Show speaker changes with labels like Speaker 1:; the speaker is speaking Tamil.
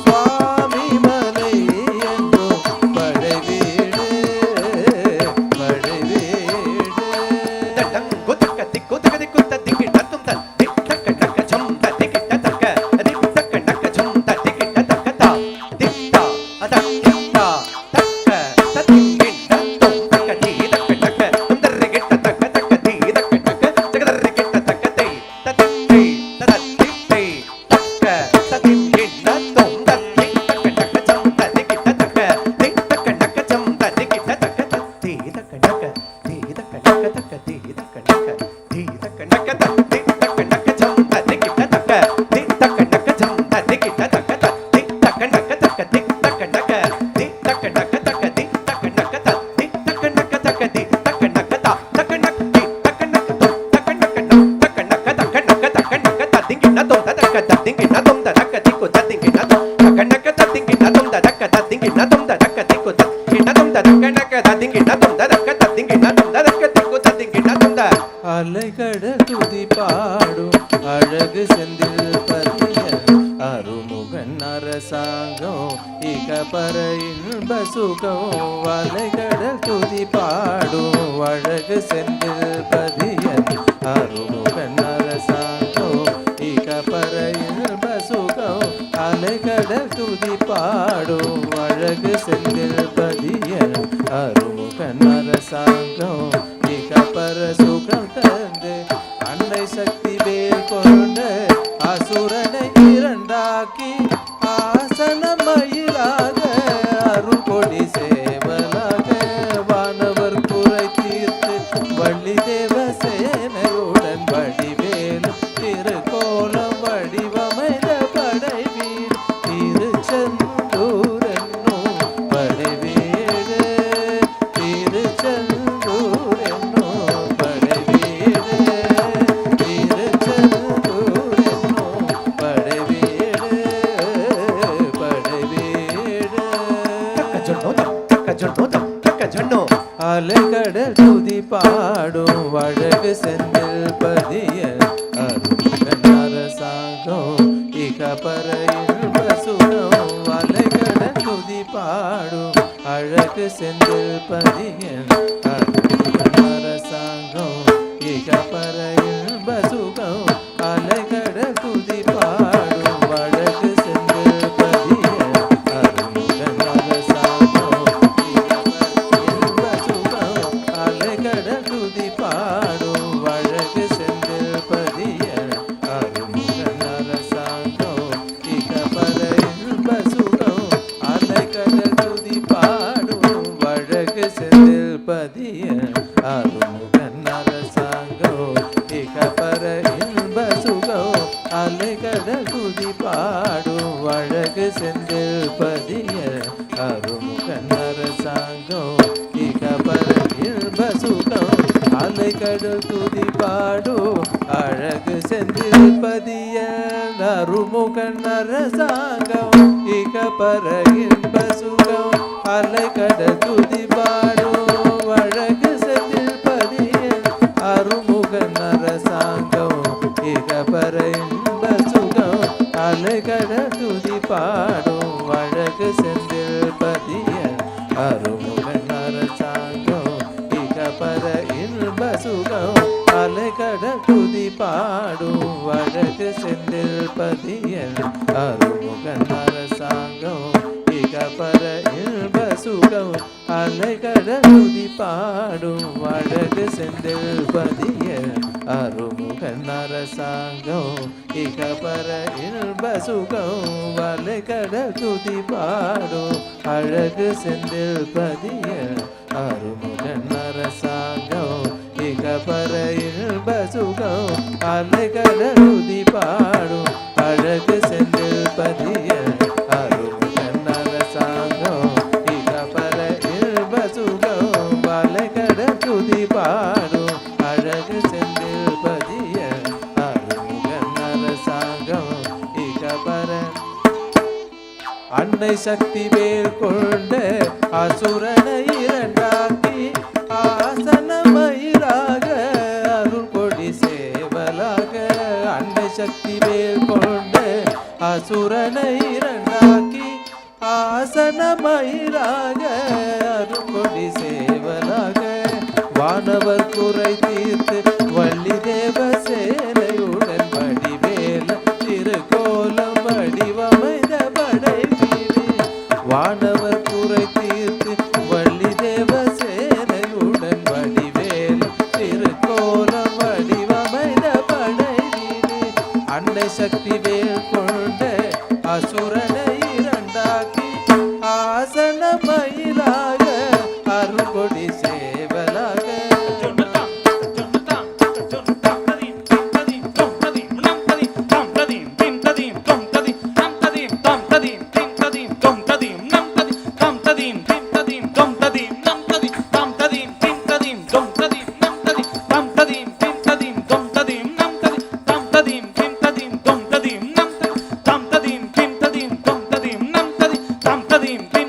Speaker 1: சுவாமி மலை என்றோ படை வீடு படை வீடு
Speaker 2: தடங்கு தக்க திக்கு தக்க திக்கு தத்திக்கு தத்தும் தத்தி தக்க தக்க ஜம் தத்திக்கு தக்க திக்கு தக்க தக்க ஜம் தத்திக்கு தக்க தா தித்தா அதக்கித்தா தக்க தத்திக்கு தத்தும் தக்க தி தக்க தக்க தந்தர்ரிக்கு தக்க தக்க தி தக்க தக்க ஜகதர்ரிக்கு தக்க தி தத்தி தத்தி தக்க தத்திக்கு தத்தும் தத்தி தக்க தக்க ஜம் தத்திக்கு தக்க தி தக்க தக்க ஜம் தத்திக்கு தக்க தத்தி தக்க தக்க தி தக்க தக்க தக்க தி தக்க தக்க தி தக்க தக்க தி தக்க தக்க ஜம் தத்திக்கு தக்க தி தக்க தக்க ஜம் தத்திக்கு தக்க தி தக்க தக்க தக்க தி தக்க தக்க தி தக்க தக்க தக்க தி தக்க தக்க தி தக்க தக்க தக்க தி தக்க தக்க தா தக்க தக்க தி தக்க தக்க தோ தக்க தக்க நோ தக்க தக்க தக்க தக்க தக்க தக்க தத்திங்கி நதோ தக்க தத்திங்கி நதோ தக்க திக்கு தத்திங்கி நதோ தக்க தக்க தத்திங்கி நதோ தக்க தத்திங்கி நதோ தக்க திக்கு தத்திங்கி நதோ தக்க தக்க தத்திங்கி நதோ தக்க தத்திங்கி நதோ தக்க திக்கு தத்திங்கி நதோ
Speaker 1: அலைகடல் துதி பாடும் அழகு செந்தில் பதிய அருமுகன் அரசாங்கம் இகபர இன்ப சுகம் அலைகடல் துதி பாடும் அழகு செந்தில் பதிய அருமுகன் அரசாங்கம் இகபர இன்ப சுகம் அலைகடல் துதி பாடும் அழகு செந்தில் பதிய அருமுகன் அரசாங்கம் இகபர சுகம் தந்து அன்னை சக்தி வேல் கொண்ட அசுரனை இரண்டாக்கி ஆசனமயிலாக அருள் கொடி சேவலாக வானவர் குறை தீர்த்து வள்ளி தேவசேனையுடன் வடிவேல் திருக்கோலம் வடிவமைந்த படை வீடு திருச்செந்தூர் என்னும் படை வீடு திருச்செந்தூர் என்னும் படை வீடு திருச்செந்தூர் என்னும் படை வீடு படை வீடு
Speaker 2: தக்க ஜொன்னோ
Speaker 1: அலைகடல் துதி பாடும் அழகு செந்தில் பதிய அருமுகன் அரசாங்கம் இகபர இன்ப சுகம் அலைகடல் துதி பாடும் அழகு செந்தில் பதிய அருமுகன் அரசாங்கம் இகபர இன்ப சுகம் அலைகடல் துதி பாடும் அழகு செந்தில் பதிய அருமுகன் அரசாங்கம் இன்ப சுகம் அலைகடல் துதி பாடும் அழகு செந்தில் பதிய அருமுகன் அரசாங்கம் இகபர இன்ப சுகம் அலைகடல் துதி பாடும் அழகு செந்தில் பதிய அருமுகன் அரசாங்கம் இகபர இன்ப சுகம் அலைகடல் துதி பாடும் அழகு செந்தில் பதிய அருமுகன் அரசாங்கம் இகபர இன்ப சுகம் அலைகடல் துதி பாடும் அழகு செந்தில் பதிய அருமுகன் அரசாங்கம் இகபர இன்ப சுகம் அலைகடல் துதி பாடும் அழகு செந்தில் பதிய அருமுகன் அரசாங்கம் இகபர இன்ப சுகம் அலைகடல் துதி பாடும் அழகு செந்தில் பதிய அருமுகன் அரசாங்கம் இகபர இன்ப சுகம் அலைகடல் துதி பாடும் அழகு செந்தில் பதிய அருமுகன் அரசாங்கம் இகபர இன்ப சுகம் அலைகடல் துதி பாடும் அழகு செந்தில் பதிய அருமுகன் அரசாங்கம் இகபர இன்ப சுகம் அலைகடல் துதி பாடும் அழகு செந்தில் பதிய அருமுகன் அரசாங்கம் இகபர இன்ப சுகம் அலைகடல் துதி பாடும் அழகு செந்தில் பதிய அருமுகன் அரசாங்கம் இகபர இன்ப சுகம் அலைகடல் துதி பாடும் அழகு செந்தில் பதிய அருமுகன் அரசாங்கம் இகபர அன்னை சக்தி வேல் கொண்ட அசுரனை இரண்டாக்கி ஆசனமயிலாக அருள் கொடி சேவலாக அன்னை சக்தி வேல் கொண்ட அசுரனை இரண்டாக்கி மயிலாக அருள்கொடி சேவலாக வானவர் குறை தீர்த்து வள்ளி தேவ சேனையுடன் வடிவேல திருக்கோலம் வடிவமைந்த படை வீடு வானவர் குறை தீர்த்து வள்ளி தேவ சேனையுடன் வடிவேல திருக்கோலம் வடிவமைந்த படை வீடு அன்னை சக்தி வேல் கொண்ட அசுரனை இரண்டாக்கி ஆசன மயிலாக அருள்கொடி சேவலாக
Speaker 3: Tam tadim